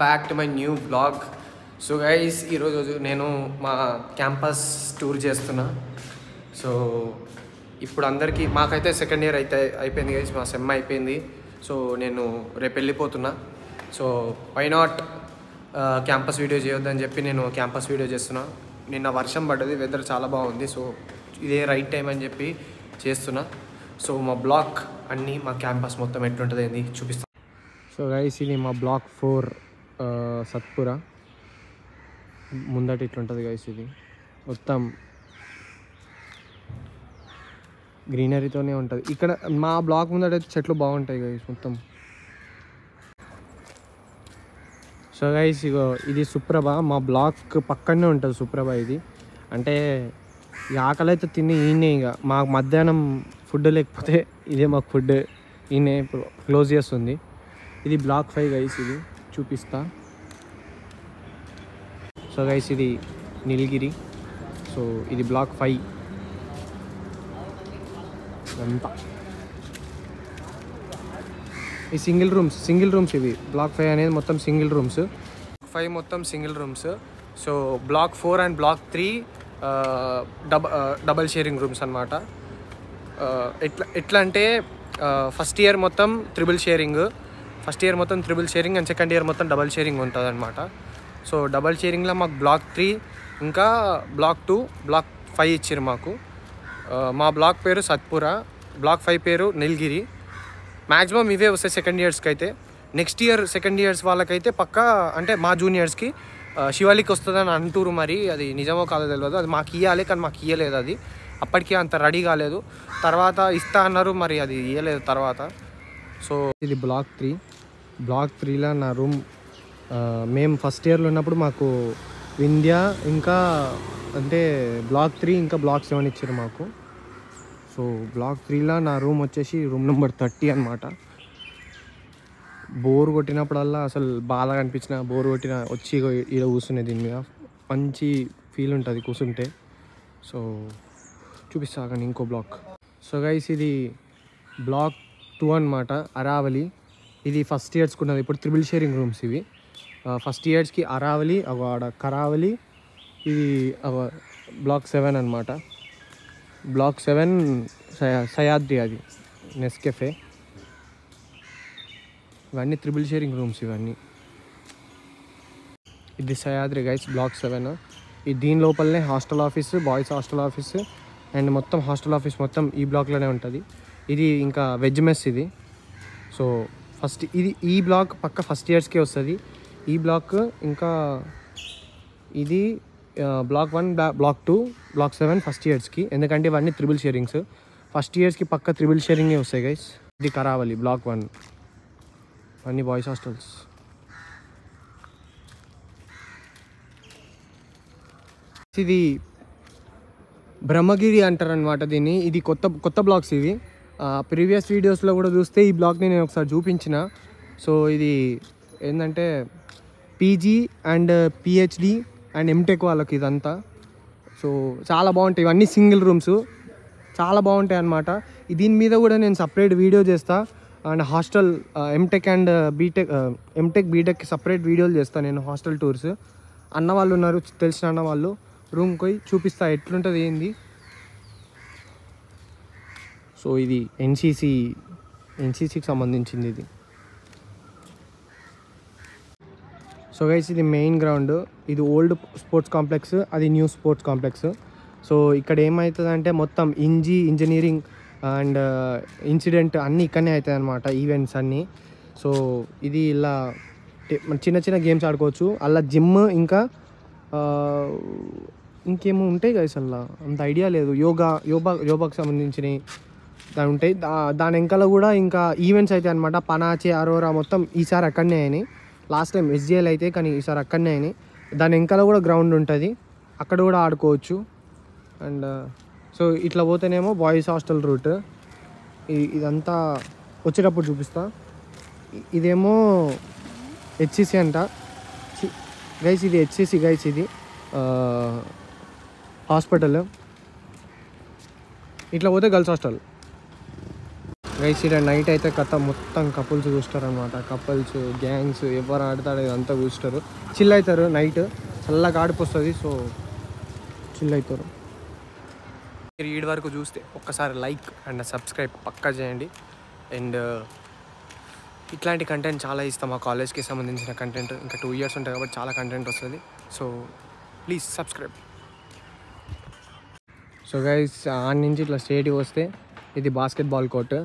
Back to my new blog. So guys, ఈరోజు నేను మా క్యాంపస్ టూర్ చేస్తున్నా. సో ఇప్పుడు అందరికీ మాకైతే సెకండ్ ఇయర్ అయితే అయిపోయింది గైస్, మా సెమ్ అయిపోయింది. సో నేను రేపు వెళ్ళిపోతున్నా. So why not campus video చేయొద్దని చెప్పి నేను క్యాంపస్ వీడియో చేస్తున్నా. నిన్న వర్షం పడ్డది, వెదర్ చాలా బాగుంది. సో ఇదే రైట్ టైం అని చెప్పి చేస్తున్నా. సో మా బ్లాక్ అన్నీ మా క్యాంపస్ మొత్తం ఎట్లుంటుంది ఏంది చూపిస్తాను. సో గైస్, ఇది మా బ్లాక్ 4 సత్పురా. ముందట ఇట్లుంటుంది గైస్, ఇది మొత్తం గ్రీనరీతోనే ఉంటుంది. ఇక్కడ మా బ్లాక్ ముందట చెట్లు బాగుంటాయి గైస్ మొత్తం. సో గైస్, ఇగో ఇది సుప్రభ. మా బ్లాక్ పక్కనే ఉంటుంది సుప్రభ. ఇది అంటే ఈ ఆకలి అయితే తిని ఈయనే. ఇక మాకు మధ్యాహ్నం ఫుడ్ లేకపోతే ఇదే మాకు ఫుడ్. ఈయనే క్లోజ్ చేస్తుంది. ఇది బ్లాక్ 5 గైస్, ఇది చూపిస్తా. సో గైస్, ఇది నీలగిరి. సో ఇది బ్లాక్ 5 అంతా. ఈ సింగిల్ రూమ్స్ ఇవి. బ్లాక్ 5 అనేది మొత్తం సింగిల్ రూమ్స్. 5 మొత్తం single rooms. So block 4 and block 3 double sharing rooms అనమాట. ఎట్లా అంటే ఫస్ట్ ఇయర్ మొత్తం triple sharing and second year మొత్తం డబల్ షేరింగ్ ఉంటుంది అనమాట. సో డబల్ షేరింగ్లో మాకు బ్లాక్ 3 ఇంకా బ్లాక్ 2 బ్లాక్ 5 ఇచ్చారు మాకు. మా బ్లాక్ పేరు సత్పురా, బ్లాక్ 5 పేరు నీలగిరి. మ్యాక్సిమం ఇవే వస్తాయి సెకండ్ ఇయర్స్కి అయితే. నెక్స్ట్ ఇయర్ సెకండ్ ఇయర్స్ వాళ్ళకైతే పక్కా అంటే మా జూనియర్స్కి శివాలికి వస్తుందని అంటూరు. మరి అది నిజమో కాదో తెలియదు. అది మాకు ఇవ్వాలి, కానీ మాకు ఇవ్వలేదు. అది అప్పటికీ అంత రెడీ కాలేదు. తర్వాత ఇస్తా అన్నారు, మరి అది ఇవ్వలేదు తర్వాత. సో ఇది బ్లాక్ 3లో నా రూమ్. మేము ఫస్ట్ ఇయర్లో ఉన్నప్పుడు మాకు వింధ్య ఇంకా అంటే బ్లాక్ 3 ఇంకా బ్లాక్ 7 ఇచ్చారు మాకు. సో బ్లాక్ 3లో నా రూమ్ వచ్చేసి రూమ్ నెంబర్ 30 అనమాట. బోర్ కొట్టినప్పుడల్లా అసలు బాగా అనిపించిన బోర్ కొట్టిన వచ్చి ఈడ కూర్చునే దీని మీద మంచి ఫీల్ ఉంటుంది కూర్చుంటే. సో చూపిస్తా కానీ ఇంకో బ్లాక్. సో గైస్, ఇది బ్లాక్ 2 అనమాట, అరావలి. ఇది ఫస్ట్ ఇయర్స్కి ఉన్నది. ఇప్పుడు త్రిబుల్ షేరింగ్ రూమ్స్ ఇవి. ఫస్ట్ ఇయర్స్కి అరావలి, ఆడ కరావలి. ఇది బ్లాక్ 7 అనమాట. బ్లాక్ 7 సయాద్రి, అది నెస్కెఫే. ఇవన్నీ త్రిబుల్ షేరింగ్ రూమ్స్ ఇవన్నీ. ఇది సయాద్రి గైస్, బ్లాక్ 7. ఇది దీని లోపలనే hostel office, boys hostel office and మొత్తం హాస్టల్ ఆఫీస్ మొత్తం ఈ బ్లాక్లోనే ఉంటుంది. ఇది ఇంకా వెజ్ మెస్ ఇది. సో ఫస్ట్ ఈ బ్లాక్ పక్క ఫస్ట్ ఇయర్స్కే వస్తుంది. ఈ బ్లాక్ ఇంకా ఇది బ్లాక్ 1 బ్లాక్ 2 బ్లాక్ 7 ఫస్ట్ ఇయర్స్కి. ఎందుకంటే ఇవన్నీ త్రిబుల్ షేరింగ్స్. ఫస్ట్ ఇయర్స్కి పక్క త్రిబుల్ షేరింగే వస్తాయి గైస్. ఇది కరావలి బ్లాక్ 1, అన్ని బాయ్స్ హాస్టల్స్. ఇది బ్రహ్మగిరి అంటారు అనమాట దీన్ని. ఇది కొత్త బ్లాక్స్ ఇవి. ప్రీవియస్ వీడియోస్లో కూడా చూస్తే ఈ బ్లాక్ని నేను ఒకసారి చూపించిన. సో ఇది ఏంటంటే PG and PhD and MTech వాళ్ళకి ఇదంతా. సో చాలా బాగుంటాయి. ఇవన్నీ సింగిల్ రూమ్స్, చాలా బాగుంటాయి అన్నమాట. దీని మీద కూడా నేను సపరేట్ వీడియో చేస్తా. అండ్ హాస్టల్ ఎంటెక్ అండ్ బీటెక్కి సపరేట్ వీడియోలు చేస్తాను నేను. హాస్టల్ టూర్స్ అన్న వాళ్ళు ఉన్నారు, తెలిసిన అన్న వాళ్ళు. రూమ్కి పోయి చూపిస్తా ఎట్లుంటుంది ఏంది. సో ఇది ఎన్సీసీకి సంబంధించింది ఇది. సో గైస్, ఇది మెయిన్ గ్రౌండ్. ఇది ఓల్డ్ స్పోర్ట్స్ కాంప్లెక్స్, అది న్యూ స్పోర్ట్స్ కాంప్లెక్స్. సో ఇక్కడ ఏమవుతుందంటే మొత్తం ఇంజనీరింగ్ అండ్ ఇన్సిడెంట్ అన్నీ ఇక్కడనే అవుతాయి అనమాట, ఈవెంట్స్ అన్నీ. సో ఇది ఇలా చిన్న గేమ్స్ ఆడుకోవచ్చు. అలా జిమ్ ఇంకా ఇంకేమో ఉంటాయి గైస్, అలా అంత ఐడియా లేదు. యోగాకి సంబంధించినవి దాని ఉంటాయి. దాని వెనకాల కూడా ఇంకా ఈవెంట్స్ అవుతాయి అనమాట. పనాచి, అరోరా మొత్తం ఈసారి అక్కడనే అయినాయి. లాస్ట్ టైం ఎస్జిఎల్ అయితే, కానీ ఈసారి అక్కడనే అయినాయి. దాని వెనకాల కూడా గ్రౌండ్ ఉంటుంది, అక్కడ కూడా ఆడుకోవచ్చు. అండ్ సో ఇట్లా పోతేనేమో బాయ్స్ హాస్టల్ రూట్. ఇదంతా వచ్చేటప్పుడు చూపిస్తా. ఇదేమో హెచ్సిసి అంట గైస్. ఇది హెచ్సిసి గైస్, ఇది హాస్పిటల్. ఇట్లా పోతే గర్ల్స్ హాస్టల్. గైస్ ఇక్కడ నైట్ అయితే కథ మొత్తం కపుల్స్ చూస్తారనమాట. కపుల్స్ గ్యాంగ్స్ ఎవరు ఆడతాడు ఇదంతా చూస్తారు. చిల్ అవుతారు నైట్, చల్లగా ఆడిపోస్తుంది. సో చిల్ అవుతారు. మీరు ఈడి వరకు చూస్తే ఒక్కసారి లైక్ అండ్ సబ్స్క్రైబ్ పక్కా చేయండి. అండ్ ఇట్లాంటి కంటెంట్ చాలా ఇస్తాం. మా కాలేజ్కి సంబంధించిన కంటెంట్ ఇంకా 2 years ఉంటాయి కాబట్టి చాలా కంటెంట్ వస్తుంది. So please subscribe. So guys on నుంచి ఇట్లా స్టేట్కి వస్తే ఇది బాస్కెట్బాల్ కోర్ట్.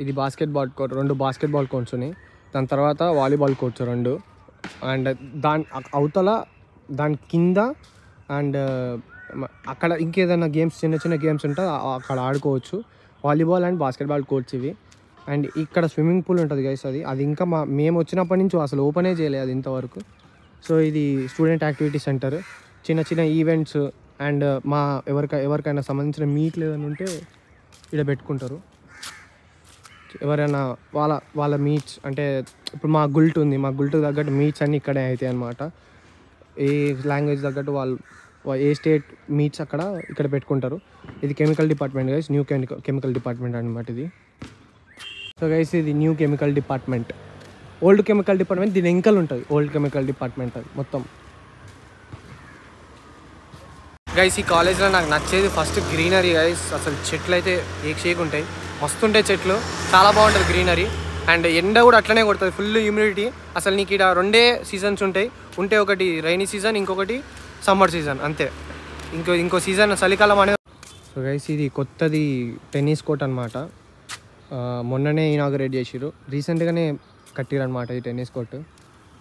ఇది బాస్కెట్బాల్ కోర్ట్, 2 బాస్కెట్బాల్ కోర్ట్స్ ఉన్నాయి. దాని తర్వాత వాలీబాల్ కోర్ట్స్ 2. అండ్ దాని అవతల దాని కింద అండ్ అక్కడ ఇంకేదైనా గేమ్స్ చిన్న చిన్న గేమ్స్ ఉంటే అక్కడ ఆడుకోవచ్చు. వాలీబాల్ అండ్ బాస్కెట్బాల్ కోర్ట్స్ ఇవి. అండ్ ఇక్కడ స్విమ్మింగ్ పూల్ ఉంటుంది గైస్. అది ఇంకా మేము వచ్చినప్పటి నుంచి అసలు ఓపెనే చేయలేదు అది ఇంతవరకు. సో ఇది స్టూడెంట్ యాక్టివిటీ సెంటర్. చిన్న చిన్న ఈవెంట్స్ అండ్ ఎవరికైనా సంబంధించిన మీట్లు ఏదైనా ఉంటే ఇక్కడ పెట్టుకుంటారు. ఎవరైనా వాళ్ళ మీట్స్ అంటే ఇప్పుడు మా గుల్ట్ ఉంది, మా గుల్ట్ తగ్గట్టు మీట్స్ అన్నీ ఇక్కడే అవుతాయి అన్నమాట. ఏ లాంగ్వేజ్ తగ్గట్టు వాళ్ళు ఏ స్టేట్ మీట్స్ ఇక్కడ పెట్టుకుంటారు. ఇది chemical department guys, new chemical department అనమాట ఇది. సో గైస్ ఇది new chemical department. Old chemical department దీని వెంకలు ఉంటుంది. ఓల్డ్ కెమికల్ డిపార్ట్మెంట్ అది మొత్తం. గైస్ ఈ కాలేజ్లో నాకు నచ్చేది ఫస్ట్ గ్రీనరీ గైస్. అసలు చెట్లు అయితే షేక్ ఉంటాయి, మస్తుంటాయి చెట్లు, చాలా బాగుంటుంది గ్రీనరీ. అండ్ ఎండ కూడా అట్లనే కొడుతుంది, ఫుల్ హ్యూమిడిటీ. అసలు నీకు ఇక్కడ 2 సీజన్స్ ఉంటాయి. ఒకటి రైనీ సీజన్, ఇంకొకటి సమ్మర్ సీజన్, అంతే. ఇంకో సీజన్ చలికాలం అనేది. సో గైస్ ఇది కొత్తది టెన్నిస్ కోర్ట్ అనమాట. మొన్ననే ఇనాగరేట్ చేసిర్రు, రీసెంట్గానే కట్టిరనమాట ఈ టెన్నిస్ కోర్టు.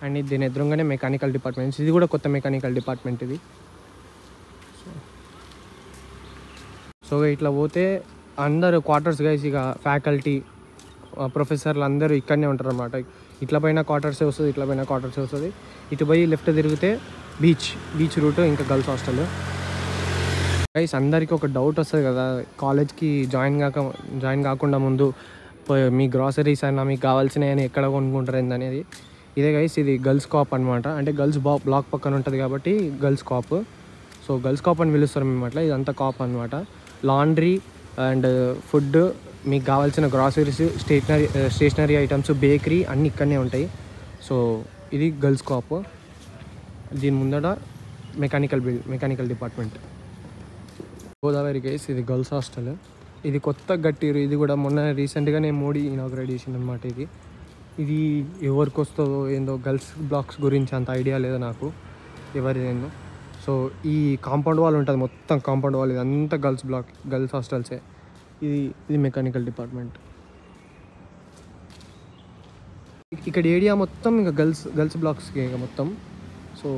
అండ్ దీని ఎదురుగానే మెకానికల్ డిపార్ట్మెంట్స్, ఇది కూడా కొత్త మెకానికల్ డిపార్ట్మెంట్ ఇది. సో ఇట్లా పోతే అందరు క్వార్టర్స్ గైస్, ఇక ఫ్యాకల్టీ ప్రొఫెసర్లు అందరూ ఇక్కడనే ఉంటారు అనమాట. ఇట్లా పైన క్వార్టర్సే వస్తుంది, ఇట్లా పైన క్వార్టర్సే వస్తుంది. ఇటు పోయి లెఫ్ట్ తిరిగితే బీచ్ రూట్, ఇంకా గర్ల్స్ హాస్టల్. గైస్ అందరికీ ఒక డౌట్ వస్తుంది కదా, కాలేజ్కి జాయిన్ కాకుండా ముందు మీ గ్రాసరీస్ అయినా మీకు కావాల్సినవి ఎక్కడ కొనుక్కుంటారు ఏందనేది. ఇదే గైస్ ఇది గర్ల్స్ కాప్ అనమాట. అంటే గర్ల్స్ బ్లాక్ పక్కన ఉంటుంది కాబట్టి girls cop. So girls cop అని పిలుస్తారు మేము అట్లా. ఇదంతా కాప్ అనమాట. లాండ్రీ అండ్ ఫుడ్, మీకు కావాల్సిన గ్రాసరీస్, స్టేషనరీ ఐటమ్స్, బేకరీ అన్నీ ఇక్కడనే ఉంటాయి. సో ఇది గర్ల్స్ కాప్. దీని ముందట మెకానికల్ డిపార్ట్మెంట్. గోదావరి గైస్ ఇది గర్ల్స్ హాస్టల్. ఇది కొత్త గట్టిరు. ఇది కూడా మొన్న రీసెంట్గానే మోడీ ఇనాగ్రేట్ చేసింది అనమాట. ఇది ఎవరికి వస్తుందో ఏందో, గర్ల్స్ బ్లాక్స్ గురించి అంత ఐడియా లేదు నాకు ఎవరిదేందో. సో ఈ కాంపౌండ్ వాల్ ఉంటుంది, మొత్తం కాంపౌండ్ వాల్, ఇది అంతా గర్ల్స్ హాస్టల్సే. ఇది మెకానికల్ డిపార్ట్మెంట్. ఇక్కడ ఏరియా మొత్తం ఇంకా గర్ల్స్ బ్లాక్స్కి ఇక మొత్తం. సో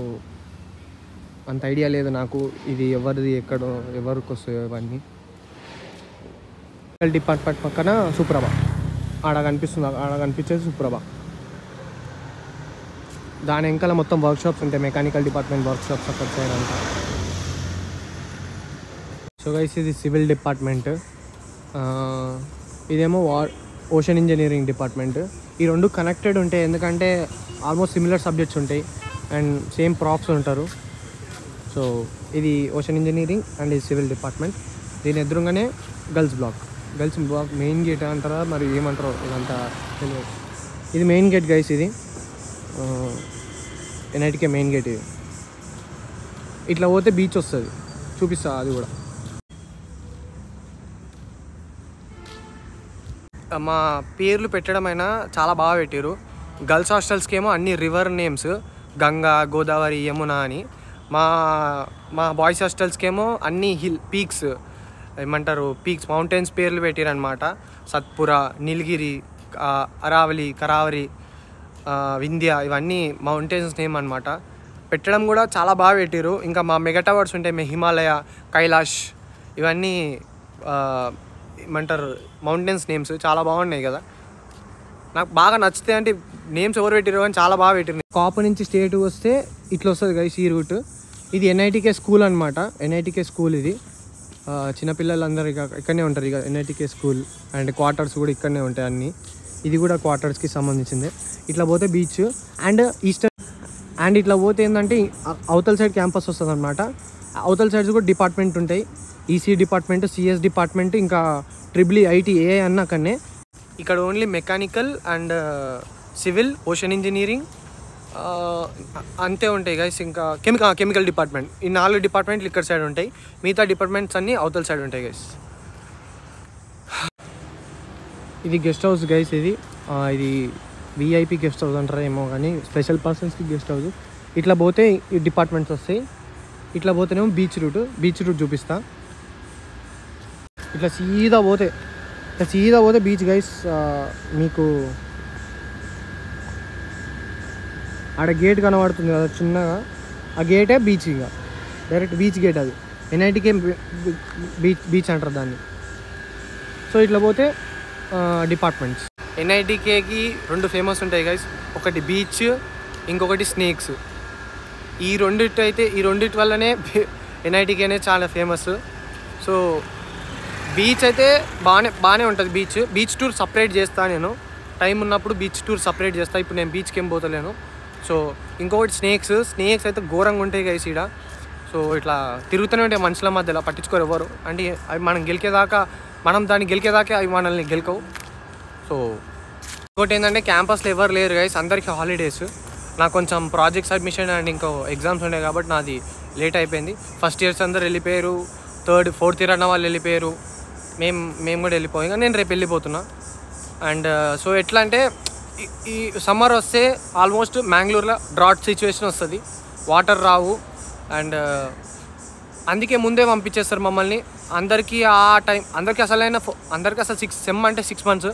అంత ఐడియా లేదు నాకు ఇది ఎవరిది ఎక్కడో ఎవరికి వస్తాయో ఇవన్నీ. డిపార్ట్మెంట్ పక్కన సుప్రభ, ఆడ కనిపించేది సుప్రభ. దాని వెనకాల మొత్తం వర్క్షాప్స్ ఉంటాయి, మెకానికల్ డిపార్ట్మెంట్ వర్క్షాప్స్ అక్కడ సైడ్ అంతా. సో గైస్ ఇది సివిల్ డిపార్ట్మెంట్. ఇదేమో ఓషన్ ఇంజనీరింగ్ డిపార్ట్మెంట్. ఈ 2 కనెక్టెడ్ ఉంటాయి, ఎందుకంటే ఆల్మోస్ట్ సిమిలర్ సబ్జెక్ట్స్ ఉంటాయి అండ్ సేమ్ ప్రాప్స్ ఉంటారు. సో ఇది ఓషన్ ఇంజనీరింగ్ అండ్ ఇది సివిల్ డిపార్ట్మెంట్. దీని ఎదురుగానే గర్ల్స్ బ్లాక్ మెయిన్ గేట్ అంటారా మరి ఏమంటారో ఇదంతా తెలియదు. ఇది మెయిన్ గేట్ గైస్. ఇది ఎన్ఐటికే మెయిన్ గేట్. ఇది ఇట్లా పోతే బీచ్ వస్తుంది, చూపిస్తా అది కూడా. మా పేర్లు పెట్టడం అయినా చాలా బాగా పెట్టారు. గర్ల్స్ హాస్టల్స్కి ఏమో అన్ని రివర్ నేమ్స్, గంగా, గోదావరి, యమున అని. మా బాయ్స్ హాస్టల్స్కి ఏమో అన్ని పీక్స్ మౌంటైన్స్ పేర్లు పెట్టారనమాట. సత్పుర, నీలగిరి, అరావలి, కరావరి, వింధ్య, ఇవన్నీ మౌంటైన్స్ నేమ్ అనమాట. పెట్టడం కూడా చాలా బాగా పెట్టారు. ఇంకా మా మెగా టవర్స్ ఉంటాయి, హిమాలయ, కైలాష్, ఇవన్నీ మౌంటైన్స్ నేమ్స్ చాలా బాగున్నాయి కదా. నాకు బాగా నచ్చుతాయి. అంటే నేమ్స్ ఎవరు పెట్టారు కానీ చాలా బాగా పెట్టారు. కాపు నుంచి స్టేట్ వస్తే ఇట్లా వస్తుంది గైస్ ఈ రూట్. ఇది ఎన్ఐటికే స్కూల్ అనమాట. ఎన్ఐటికే స్కూల్ ఇది. చిన్నపిల్లలందరూ ఇక్కడనే ఉంటారు. ఇక ఎన్ఐటికే స్కూల్ అండ్ క్వార్టర్స్ కూడా ఇక్కడనే ఉంటాయి అన్నీ. ఇది కూడా క్వార్టర్స్కి సంబంధించిందే. ఇట్లా పోతే బీచ్ అండ్ ఈస్టర్న్ అండ్ ఇట్లా పోతే ఏంటంటే అవతల సైడ్ క్యాంపస్ వస్తుంది అనమాట. అవతల సైడ్స్ కూడా డిపార్ట్మెంట్ ఉంటాయి. ఈసీ డిపార్ట్మెంట్, సిఎస్ డిపార్ట్మెంట్, ఇంకా ట్రిపుల్ ఐటీ, ఏఐ అన్న అక్కడనే. ఇక్కడ only mechanical and civil, ocean engineering అంతే ఉంటాయి గైస్. ఇంకా కెమికల్ డిపార్ట్మెంట్, ఈ 4 డిపార్ట్మెంట్లు ఇక్కడ సైడ్ ఉంటాయి. మిగతా డిపార్ట్మెంట్స్ అన్నీ అవతల సైడ్ ఉంటాయి గైస్. ఇది గెస్ట్ హౌస్ గైస్. ఇది విఐపి గెస్ట్ హౌస్ అంటారా ఏమో కానీ స్పెషల్ పర్సన్స్కి గెస్ట్ హౌస్. ఇట్లా పోతే ఈ డిపార్ట్మెంట్స్ వస్తాయి. ఇట్లా పోతేనేమో బీచ్ రూట్ చూపిస్తా. ఇట్లా సీదా పోతే బీచ్ గైస్. మీకు ఆడ గేట్ కనబడుతుంది కదా చిన్నగా, ఆ గేటే బీచ్. ఇక డైరెక్ట్ బీచ్ గేట్ అది. ఎన్ఐటీకే బీచ్ అంటారు దాన్ని. సో ఇట్లా పోతే డిపార్ట్మెంట్స్. ఎన్ఐటీకేకి 2 ఫేమస్ ఉంటాయి గైస్. ఒకటి బీచ్, ఇంకొకటి స్నేక్స్. ఈ రెండిటి వల్లనే ఎన్ఐటీకే అనేది చాలా ఫేమస్. సో బీచ్ అయితే బాగానే ఉంటుంది. బీచ్ టూర్ సపరేట్ చేస్తా నేను, టైం ఉన్నప్పుడు బీచ్ టూర్ సపరేట్ చేస్తా. ఇప్పుడు నేను బీచ్కి ఏం పోతలేను. సో ఇంకొకటి స్నేక్స్ అయితే ఘోరంగా ఉంటాయి గైస్ ఈడ. సో ఇట్లా తిరుగుతూనే ఉంటాయి మనుషుల మధ్యలో, పట్టించుకోరు ఎవరు. అంటే అవి మనం దాన్ని గెలికేదాకా అవి మనల్ని గెలకవు. సో ఇంకోటి ఏంటంటే క్యాంపస్లో ఎవరు లేరు గైస్, అందరికీ హాలిడేస్. నాకు కొంచెం ప్రాజెక్ట్ సబ్మిషన్ అండ్ ఇంకో ఎగ్జామ్స్ ఉన్నాయి కాబట్టి నాది లేట్ అయిపోయింది. ఫస్ట్ ఇయర్స్ అందరు వెళ్ళిపోయారు, 3rd 4th ఇయర్ అన్న వాళ్ళు వెళ్ళిపోయారు, మేము కూడా వెళ్ళిపోయాం. నేను రేపు వెళ్ళిపోతున్నా. అండ్ సో ఎట్లా అంటే ఈ సమ్మర్ వస్తే ఆల్మోస్ట్ మ్యాంగ్లూర్లో డ్రాట్ సిచ్యువేషన్ వస్తుంది, వాటర్ రావు. అండ్ అందుకే ముందే పంపించేస్తారు మమ్మల్ని. అందరికీ అసలు సెమ్ అంటే 6 months,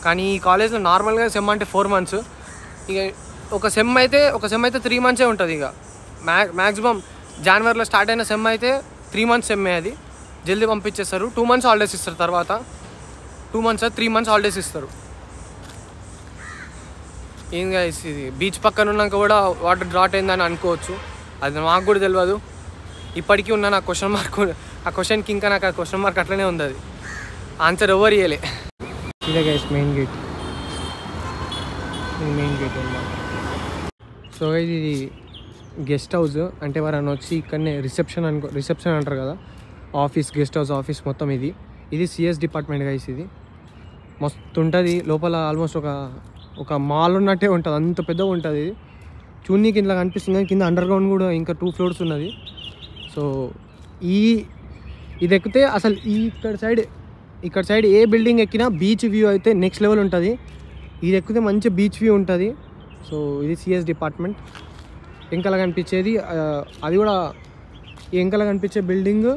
కానీ ఈ కాలేజ్లో నార్మల్గా సెమ్ అంటే 4 months. ఇక ఒక సెమ్ అయితే 3 months ఉంటుంది. ఇక మ్యాక్సిమం జనవరిలో స్టార్ట్ అయిన సెమ్ అయితే 3 months సెమ్మే. అది జల్దీ పంపించేస్తారు. 2 months హాలిడేస్ ఇస్తారు. తర్వాత 2 months 3 months హాలిడేస్ ఇస్తారు. ఏం గైస్ ఇది బీచ్ పక్కన ఉన్నాక కూడా వాటర్ డ్రాట్ అయిందని అనుకోవచ్చు. అది నాకు కూడా తెలియదు. ఇప్పటికీ ఉన్న నాకు క్వశ్చన్ మార్క్, ఆ క్వశ్చన్కి ఇంకా నాకు ఆ క్వశ్చన్ మార్క్ అట్లనే ఉంది. అది ఆన్సర్ ఎవరు ఇవ్వలే. ఇదే గైస్ మెయిన్ గేట్. సో ఇది గెస్ట్ హౌస్. అంటే ఎవరైనా వచ్చి ఇక్కడనే రిసెప్షన్ అంటారు కదా, ఆఫీస్, గెస్ట్ హౌస్, ఆఫీస్ మొత్తం ఇది సిఎస్ డిపార్ట్మెంట్ గైస్. ఇది మస్తు ఉంటుంది లోపల. ఆల్మోస్ట్ ఒక మాల్ ఉన్నట్టే ఉంటుంది, అంత పెద్దగా ఉంటుంది. ఇది చూడనీకి ఇట్లా కనిపిస్తుంది కానీ కింద అండర్ గ్రౌండ్ కూడా ఇంకా 2 floors ఉన్నది. సో ఇది ఎక్కితే అసలు ఇక్కడ సైడ్ ఏ బిల్డింగ్ ఎక్కినా బీచ్ వ్యూ అయితే నెక్స్ట్ లెవెల్ ఉంటుంది. ఇది ఎక్కితే మంచి బీచ్ వ్యూ ఉంటుంది. సో ఇది సిఎస్ డిపార్ట్మెంట్. వెంకల కనిపించేది అది కూడా, వెంకల కనిపించే బిల్డింగ్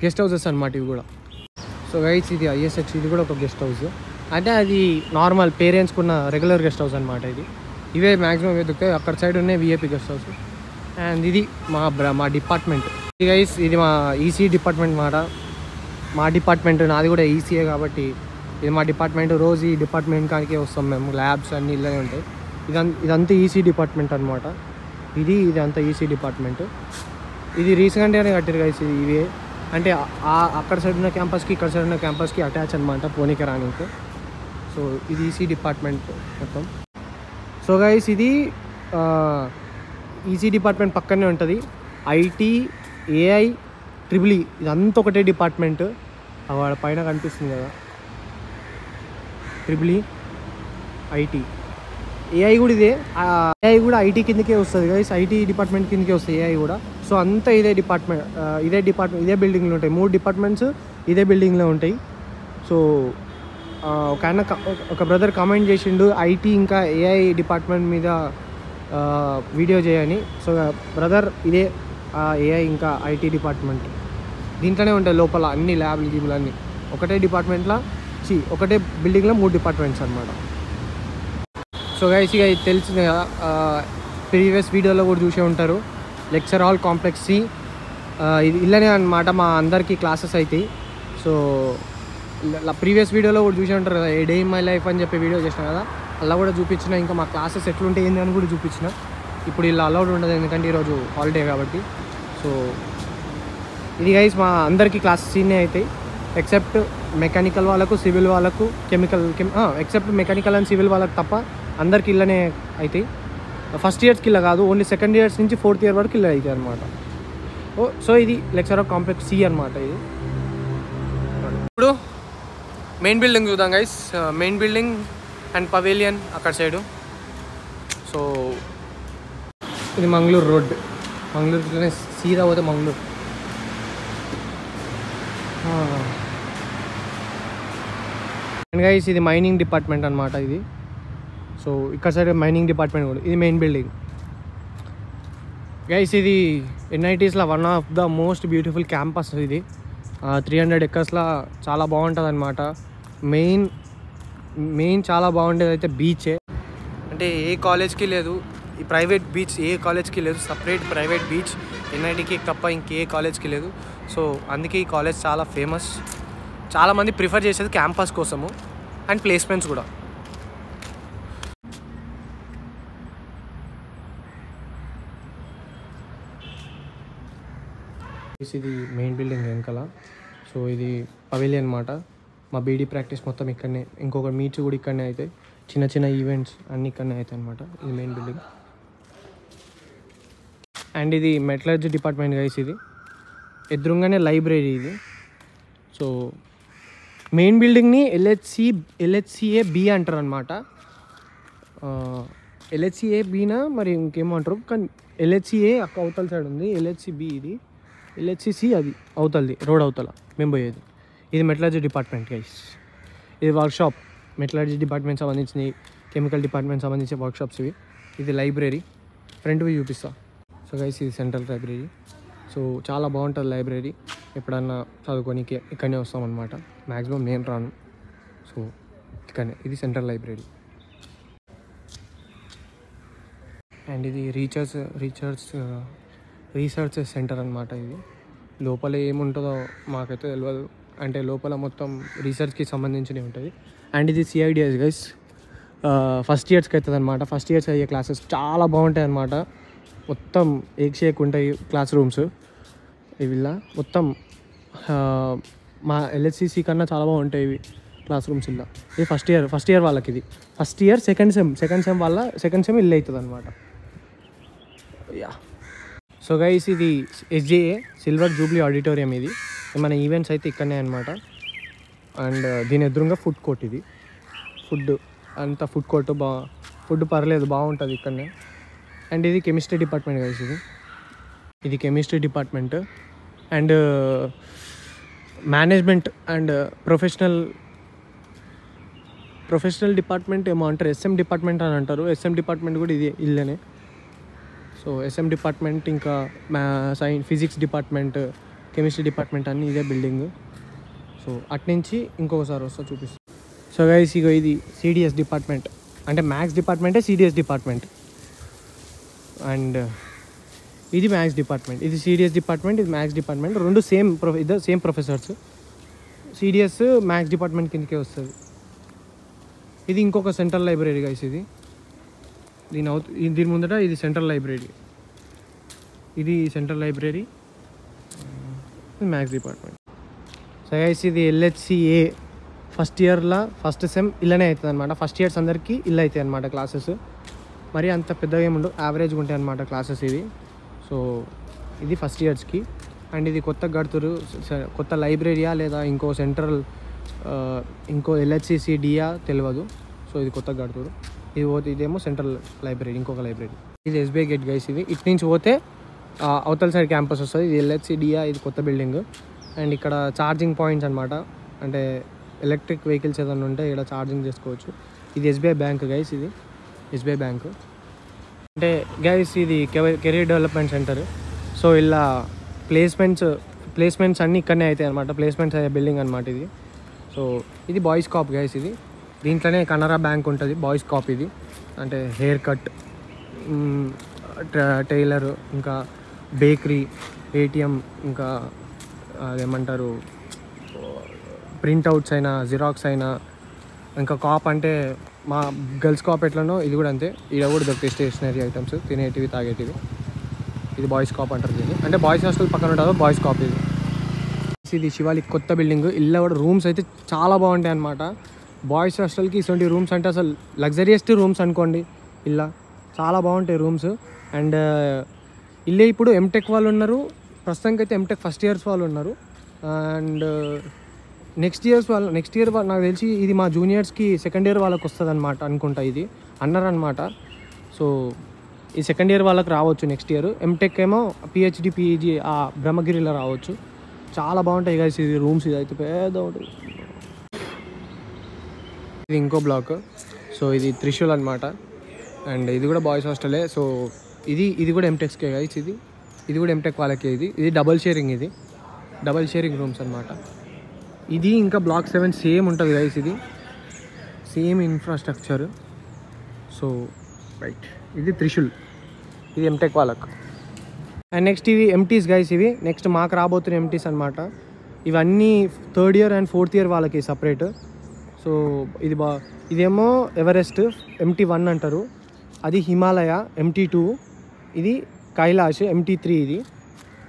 గెస్ట్ హౌసెస్ అన్నమాట ఇవి కూడా. సో గైస్ ఇది ఐఎస్హెచ్, ఇది కూడా ఒక గెస్ట్ హౌస్. అంటే అది నార్మల్ పేరెంట్స్కి ఉన్న రెగ్యులర్ గెస్ట్ హౌస్ అనమాట. ఇవే మ్యాక్సిమం దొరుకుతాయి. అక్కడ సైడ్ ఉన్నాయి విఐపి గెస్ట్ హౌస్. అండ్ ఇది మా డిపార్ట్మెంట్. ఇది గైస్ ఇది మా ఈసీ డిపార్ట్మెంట్ మాట. మా డిపార్ట్మెంట్ నాది కూడా ఈసీఏ కాబట్టి ఇది మా డిపార్ట్మెంట్. రోజు ఈ డిపార్ట్మెంట్ కానికే వస్తాం మేము. ల్యాబ్స్ అన్నీ ఇలానే ఉంటాయి. ఇదంతా ఈసీ డిపార్ట్మెంట్ అనమాట. ఇదంతా ఈసీ డిపార్ట్మెంట్. ఇది రీసెంట్గానే కట్టారు గైస్. ఇవే అంటే అక్కడ సైడ్ ఉన్న క్యాంపస్కి ఇక్కడ సైడ్ ఉన్న క్యాంపస్కి అటాచ్ అనమాట, పోనీకి రానికి. సో ఇది ఈసీ డిపార్ట్మెంట్ మొత్తం. సో గైస్ ఇది ఈసీ డిపార్ట్మెంట్ పక్కనే ఉంటుంది. ఐటీ, ఏఐ, ట్రిపుల్ ఇదంతా ఒకటే డిపార్ట్మెంట్. వాడ పైన కనిపిస్తుంది కదా, ట్రిపుల్ ఐటీ, ఏఐ కూడా ఇదే. ఏఐ కూడా ఐటీ కిందకే వస్తుంది గైస్, ఐటీ డిపార్ట్మెంట్ కిందకే వస్తుంది ఏఐ కూడా. సో అంతా ఇదే డిపార్ట్మెంట్ ఇదే బిల్డింగ్లో ఉంటాయి. 3 డిపార్ట్మెంట్స్ ఇదే బిల్డింగ్లో ఉంటాయి. సో ఒక బ్రదర్ కామెంట్ చేసిండు ఐటీ ఇంకా ఏఐ డిపార్ట్మెంట్ మీద వీడియో చేయని. సో బ్రదర్ ఇదే ఏఐ ఇంకా ఐటీ డిపార్ట్మెంట్ దీంట్లోనే ఉంటాయి లోపల అన్ని ల్యాబ్లు గీబులు అన్నీ ఒకటే డిపార్ట్మెంట్లో, ఒకటే బిల్డింగ్లో 3 డిపార్ట్మెంట్స్ అనమాట. సో గైస్ ఇక ఇది తెలిసింది కదా, ప్రీవియస్ వీడియోలో కూడా చూసే ఉంటారు. లెక్చర్ హాల్ కాంప్లెక్స్ సి ఇది ఇల్లనే అనమాట. మా అందరికీ క్లాసెస్ అవుతాయి. సో ప్రీవియస్ వీడియోలో కూడా చూసే ఉంటారు కదా, ఏ డే ఇన్ మై లైఫ్ అని చెప్పి వీడియో చేసిన కదా, అలా కూడా చూపించిన. ఇంకా మా క్లాసెస్ ఎట్లుంటే ఏంది అని కూడా చూపించిన. ఇప్పుడు ఇలా అలౌడ్ ఉండదు ఎందుకంటే ఈరోజు హాలిడే కాబట్టి. సో ఇది గైస్ మా అందరికీ క్లాసెస్ సీనే అవుతాయి ఎక్సెప్ట్ మెకానికల్ వాళ్ళకు, సివిల్ వాళ్ళకు, ఎక్సెప్ట్ మెకానికల్ అండ్ సివిల్ వాళ్ళకి తప్ప అందరికి ఇళ్ళనే అవుతాయి. ఫస్ట్ ఇయర్స్కి ఇలా కాదు, ఓన్లీ సెకండ్ ఇయర్స్ నుంచి 4th ఇయర్ వరకు ఇలా అవుతాయి అనమాట. సో ఇది లెక్చర్ ఆఫ్ కాంప్లెక్స్ సి అనమాట. ఇది ఇప్పుడు మెయిన్ బిల్డింగ్ చూద్దాం గైస్. మెయిన్ బిల్డింగ్ అండ్ పవేలియన్ అక్కడ సైడు. సో ఇది మంగళూరు రోడ్. మంగళూరులోనే సీదా పోతే మంగళూరు. అండ్ గైస్ ఇది మైనింగ్ డిపార్ట్మెంట్ అనమాట ఇది. సో ఇక్కడ సైడ్ మైనింగ్ డిపార్ట్మెంట్ కూడా. ఇది మెయిన్ బిల్డింగ్ గైస్. ఇది ఎన్ఐటీస్లో one of the most beautiful campus ఇది. 300 acresలో చాలా బాగుంటుంది అనమాట. మెయిన్ చాలా బాగుండేది అయితే బీచే. అంటే ఏ కాలేజ్కి లేదు ఈ ప్రైవేట్ బీచ్, ఏ కాలేజ్కి లేదు. సపరేట్ ప్రైవేట్ బీచ్ ఎన్ఐటీకి తప్ప ఇంకే కాలేజ్కి లేదు. సో అందుకే ఈ కాలేజ్ చాలా ఫేమస్. చాలామంది ప్రిఫర్ చేసేది క్యాంపస్ కోసము అండ్ ప్లేస్మెంట్స్ కూడా. ఇది మెయిన్ బిల్డింగ్ వెనకాల. సో ఇది పవేలియన్ అనమాట. మా బీడీ ప్రాక్టీస్ మొత్తం ఇక్కడనే, ఇంకొక మీట్స్ కూడా ఇక్కడనే అవుతాయి. చిన్న చిన్న ఈవెంట్స్ అన్నీ ఇక్కడనే అవుతాయి అనమాట. ఇది మెయిన్ బిల్డింగ్. అండ్ ఇది మెటలర్జీ డిపార్ట్మెంట్ గైస్. ఇది ఎదురుగానే లైబ్రరీ ఇది. సో మెయిన్ బిల్డింగ్ని ఎల్హెచ్సిఏ బి అంటారు అనమాట. ఎల్హెచ్సిఏ బీనా మరి ఇంకేమంటారు, కానీ ఎల్హెచ్సిఏ అక్క అవతల సైడ్ ఉంది. ఎల్హెచ్సి బి ఇది, ఎల్హెచ్సిసి అది అవుతుంది రోడ్ అవతల మేము పోయేది. ఇది మెటలర్జీ డిపార్ట్మెంట్ గైస్. ఇది వర్క్షాప్. మెటలర్జీ డిపార్ట్మెంట్ సంబంధించిన, కెమికల్ డిపార్ట్మెంట్ సంబంధించిన వర్క్షాప్స్ ఇవి. ఇది లైబ్రరీ. ఫ్రంట్ వ్యూ చూపిస్తా. సో గైస్ ఇది సెంట్రల్ లైబ్రరీ. సో చాలా బాగుంటుంది లైబ్రరీ. ఎప్పుడన్నా చదువుకోనికి ఇక్కడనే వస్తామన్నమాట. మ్యాక్సిమం నేను రాను. సో ఇక్కడనే ఇది సెంట్రల్ లైబ్రరీ. అండ్ ఇది రీసెర్చ్ సెంటర్ అనమాట. ఇది లోపల ఏముంటుందో మాకైతే తెలియదు. అంటే లోపల మొత్తం రీసెర్చ్కి సంబంధించినవి ఉంటుంది. అండ్ ఇది సిఐడిఎస్ గైస్. ఫస్ట్ ఇయర్స్కి అవుతుంది అనమాట. ఫస్ట్ ఇయర్స్ అయ్యే క్లాసెస్ చాలా బాగుంటాయి అన్నమాట. మొత్తం షేక్ ఉంటాయి క్లాస్ రూమ్స్. ఇవిలా మొత్తం మా ఎల్హెచ్సిసి కన్నా చాలా బాగుంటాయి ఇవి క్లాస్ రూమ్స్. ఇలా ఇది ఫస్ట్ ఇయర్ వాళ్ళకి. ఇది ఫస్ట్ ఇయర్ సెకండ్ సెమ్ వాళ్ళ సెకండ్ సెమ్ ఇల్లు అవుతుంది అనమాట. యా. సో గైస్ ఇది ఎస్జేఏ సిల్వర్ జూబ్లీ ఆడిటోరియం. ఇది మన ఈవెంట్స్ అయితే ఇక్కడనే అనమాట. అండ్ దీని ఎదురుగా ఫుడ్ కోర్ట్. ఇది ఫుడ్ కోర్ట్ ఫుడ్ పర్లేదు బాగుంటుంది ఇక్కడనే. అండ్ ఇది కెమిస్ట్రీ డిపార్ట్మెంట్ గైస్. ఇది chemistry department. And management and professional department ఏమో అంటారు. ఎస్ఎం డిపార్ట్మెంట్ అని అంటారు. ఎస్ఎం డిపార్ట్మెంట్ కూడా ఇది ఇల్లేనే. సో ఎస్ఎం డిపార్ట్మెంట్, ఇంకా ఫిజిక్స్ డిపార్ట్మెంట్, కెమిస్ట్రీ డిపార్ట్మెంట్ అన్నీ ఇదే బిల్డింగ్. సో అట్నుంచి ఇంకొకసారి వస్తా చూపిస్తాను. సో గైస్ ఇగో ఇది సిడిఎస్ డిపార్ట్మెంట్. అంటే మ్యాథ్స్ డిపార్ట్మెంటే సిడిఎస్ డిపార్ట్మెంట్. అండ్ ఇది మ్యాథ్స్ డిపార్ట్మెంట్. ఇది సిడిఎస్ డిపార్ట్మెంట్, ఇది మ్యాథ్స్ డిపార్ట్మెంట్. రెండు same professors. CDS maths department కిందకే వస్తుంది. ఇది ఇంకొక సెంట్రల్ లైబ్రరీ గైస్. ఇది దీని ముందట ఇది సెంట్రల్ లైబ్రరీ. ఇది సెంట్రల్ లైబ్రరీ, ఇది మ్యాథ్స్ డిపార్ట్మెంట్. సో గైస్ ఇది ఎల్హెచ్సిఏ ఫస్ట్ ఇయర్లో ఫస్ట్ సెమ్ ఇలానే అవుతుంది అనమాట. ఫస్ట్ ఇయర్స్ అందరికీ ఇల్లు అవుతాయి అనమాట క్లాసెస్. మరి అంత పెద్దగా ఏముండవు, యావరేజ్గా ఉంటాయి అనమాట క్లాసెస్ ఇవి. సో ఇది ఫస్ట్ ఇయర్స్కి. అండ్ ఇది కొత్తగా కడుతురు. కొత్త లైబ్రరీయా లేదా ఇంకో ఎల్హెచ్సిసిడియా తెలియదు. సో ఇది కొత్తగా కడుతురు. ఇదేమో సెంట్రల్ లైబ్రరీ, ఇంకొక లైబ్రరీ. ఇది ఎస్బీఐ గేట్ గైస్. ఇది ఇటు నుంచి పోతే అవతల సైడ్ క్యాంపస్ వస్తుంది. ఇది ఎల్హెచ్సిడియా, ఇది కొత్త బిల్డింగ్. అండ్ ఇక్కడ ఛార్జింగ్ పాయింట్స్ అనమాట. అంటే ఎలక్ట్రిక్ వెహికల్స్ ఏదైనా ఉంటే ఇక్కడ ఛార్జింగ్ చేసుకోవచ్చు. ఇది ఎస్బీఐ బ్యాంక్ గైస్. ఇది ఎస్బీఐ బ్యాంక్. అంటే గైస్ ఇది కెరీర్ డెవలప్మెంట్ సెంటర్. సో ఇలా ప్లేస్మెంట్స్ అన్నీ ఇక్కడనే అవుతాయి అనమాట. ప్లేస్మెంట్స్ అయ్యే బిల్డింగ్ అనమాట ఇది. సో ఇది బాయ్స్ కాప్ గైస్. ఇది దీంట్లోనే కెనరా బ్యాంక్ ఉంటుంది. బాయ్స్ కాప్ ఇది. అంటే హెయిర్ కట్, టైలర్, ఇంకా బేకరీ, ఏటీఎం, ఇంకా అదేమంటారు ప్రింట్అవుట్స్ అయినా, జిరాక్స్ అయినా, ఇంకా కాప్ అంటే మా గర్ల్స్ కాప్ ఎట్లనో ఇది కూడా అంతే. ఇక్కడ కూడా దొరుకుతాయి స్టేషనరీ ఐటమ్స్, తినేటివి, తాగేటివి. ఇది బాయ్స్ కాప్ అంటారు దీన్ని. అంటే బాయ్స్ హాస్టల్ పక్కన ఉంటుందో బాయ్స్ కాప్ ఇది. ఇది శివాలిక్ కొత్త బిల్డింగ్. ఇల్లు కూడా రూమ్స్ అయితే చాలా బాగుంటాయి అన్నమాట. బాయ్స్ హాస్టల్కి ఇటువంటి రూమ్స్ అంటే అసలు లగ్జరియస్ రూమ్స్ అనుకోండి. ఇలా చాలా బాగుంటాయి రూమ్స్. అండ్ ఇల్లే ఇప్పుడు ఎంటెక్ వాళ్ళు ఉన్నారు. ప్రస్తుతానికి అయితే ఎంటెక్ ఫస్ట్ ఇయర్స్ వాళ్ళు ఉన్నారు. అండ్ నెక్స్ట్ ఇయర్ నాకు తెలిసి ఇది మా జూనియర్స్కి సెకండ్ ఇయర్ వాళ్ళకి వస్తుంది అనమాట అనుకుంటా, ఇది అన్నారనమాట. సో ఈ సెకండ్ ఇయర్ వాళ్ళకి రావచ్చు నెక్స్ట్ ఇయర్. ఎంటెక్ ఏమో పిహెచ్డి పిఈజీ ఆ బ్రహ్మగిరిలో రావచ్చు. చాలా బాగుంటాయి గైస్ ఇది రూమ్స్. ఇది అయితే పెద్ద ఉంటుంది. ఇది ఇంకో బ్లాక్. సో ఇది త్రిశూల్ అనమాట. అండ్ ఇది కూడా బాయ్స్ హాస్టలే. సో ఇది కూడా ఎంటెక్స్కే గైస్. ఇది కూడా ఎంటెక్ వాళ్ళకే. ఇది డబల్ షేరింగ్ రూమ్స్ అనమాట. ఇది ఇంకా బ్లాక్ 7 సేమ్ ఉంటుంది గైస్. ఇది సేమ్ ఇన్ఫ్రాస్ట్రక్చర్. సో రైట్, ఇది త్రిశూల్, ఇది ఎంటెక్ వాళ్ళకు. అండ్ నెక్స్ట్ ఇవి ఎంటీస్ గైస్. ఇవి నెక్స్ట్ మాకు రాబోతున్న ఎంటీస్ అనమాట. ఇవన్నీ third year and fourth year వాళ్ళకి సపరేట్. సో ఇదేమో ఎవరెస్ట్ MT1 అంటారు, అది హిమాలయ MT2, ఇది కైలాష్ MT3 ఇది.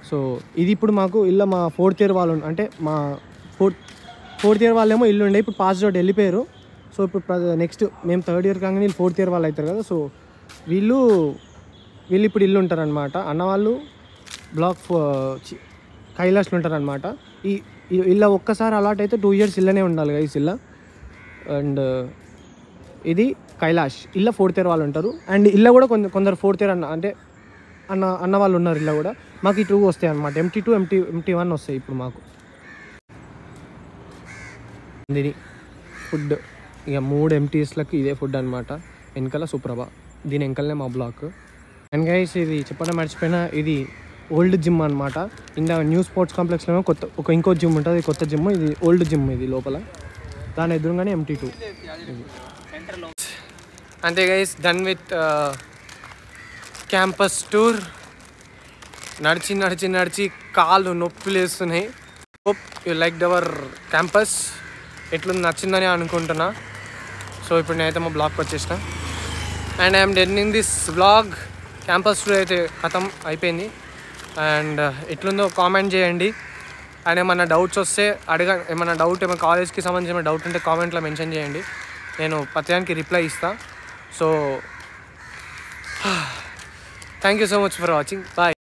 సో ఇది ఇప్పుడు మాకు ఇల్లు మా ఫోర్త్ ఇయర్ వాళ్ళు, అంటే మా ఫోర్త్ ఇయర్ వాళ్ళేమో ఇల్లు ఉండే, ఇప్పుడు పాస్ అవుట్ వెళ్ళిపోయారు. సో ఇప్పుడు నెక్స్ట్ మేము థర్డ్ ఇయర్ కాగానే వీళ్ళు ఫోర్త్ ఇయర్ వాళ్ళు అవుతారు కదా. సో వీళ్ళు ఇప్పుడు ఇల్లు ఉంటారనమాట. అన్నవాళ్ళు బ్లాక్ కైలాష్లో ఉంటారనమాట. ఈ ఇల్లు ఒక్కసారి అలాట్ అయితే 2 ఇయర్స్ ఇల్లనే ఉండాలి గైస్ ఇల్లు. అండ్ ఇది కైలాష్ ఇల్లు ఫోర్త్ ఇయర్ వాళ్ళు ఉంటారు. అండ్ ఇల్లు కూడా కొందరు ఫోర్త్ ఇయర్ అన్న వాళ్ళు ఉన్నారు. ఇల్లు కూడా మాకు ఈ 2 వస్తాయి అనమాట. MT2 MT1 వస్తాయి ఇప్పుడు మాకు. ఇది ఫుడ్ ఇక 3 MTSలకి ఇదే ఫుడ్ అనమాట. వెనకాల సుప్రభ, దీని వెనకాలనే మా బ్లాక్. అండ్ గైస్ ఇది చెప్పడం మర్చిపోయినా, ఇది ఓల్డ్ జిమ్ అనమాట. ఇందా న్యూ స్పోర్ట్స్ కాంప్లెక్స్లో ఇంకో జిమ్ ఉంటుంది, కొత్త జిమ్. ఇది ఓల్డ్ జిమ్, ఇది లోపల. దాని ఎదురుగానే MT2. అంతే guys, done with campus tour. నడిచి కాళ్ళు నొప్పి లేస్తున్నాయి. Hope you like our campus. ఎట్లుంది, నచ్చిందని అనుకుంటున్నా. సో ఇప్పుడు నేనైతే మా బ్లాగ్కి వచ్చేసిన. And I'm ending this blog. Campus tour అయితే ఖతం అయిపోయింది. అండ్ ఎట్లుందో కామెంట్ చేయండి. అండ్ ఏమన్నా డౌట్స్ వస్తే ఏమన్నా కాలేజ్కి సంబంధించిన డౌట్ ఉంటే కామెంట్లో మెన్షన్ చేయండి, నేను ప్రతిదానికి రిప్లై ఇస్తాను. So thank you so much for watching. Bye.